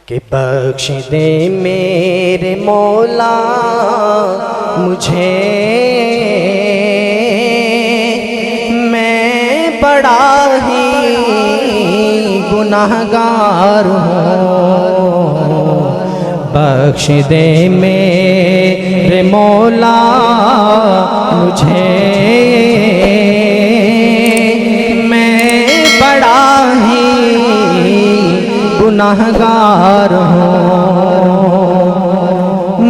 कि बख्श दे मेरे मौला मुझे, मैं बड़ा ही गुनाहगार हूँ। बख्श दे मेरे मौला मुझे, मैं बड़ा ही गुनाहगार हूँ।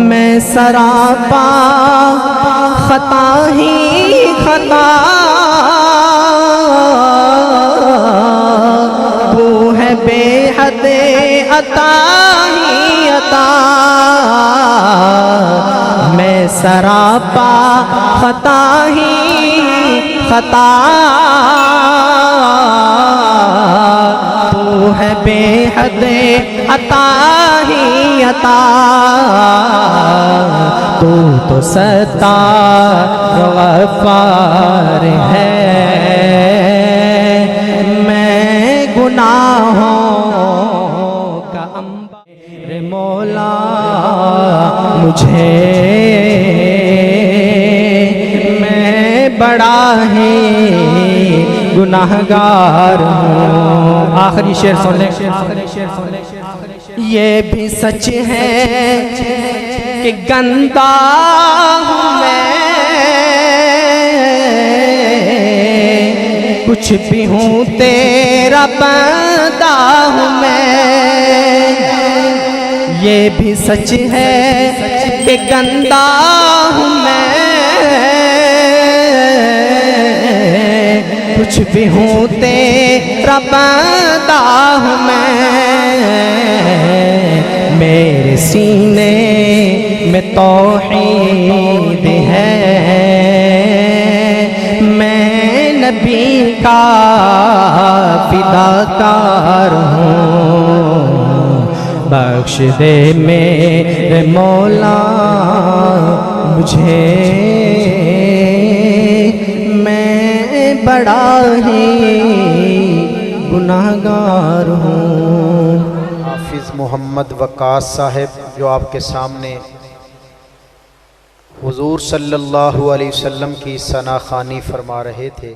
मैं सरापा खता ही खता, वो है बेहद अता ही अता। मैं सरापा खता ही खता, वो है बेहद अता ही अता। तू तो सत्तार गफ्फार है, मैं गुनाहों का अंबार मौला मुझे, मैं बड़ा ही गुनाहगार हूँ। आखिरी शेर सुन ले। ये भी सच है कि गंदा हूँ मैं, कुछ भी हूँ तेरा बंदा हूँ मैं। ये भी सच है कि गंदा हूँ मैं, कुछ भी हूँ तेरा बंदा हूँ मैं। मेरे सीने में तौहीद है, मैं नबी का फिदाकार हूँ। बख्श दे मेरे मौला मुझे, मैं बड़ा ही गुनाहगार हूँ। हाफिज़ मोहम्मद वकास साहब जो आपके सामने हुजूर सल्लल्लाहु अलैहि वसल्लम की सना खानी फरमा रहे थे।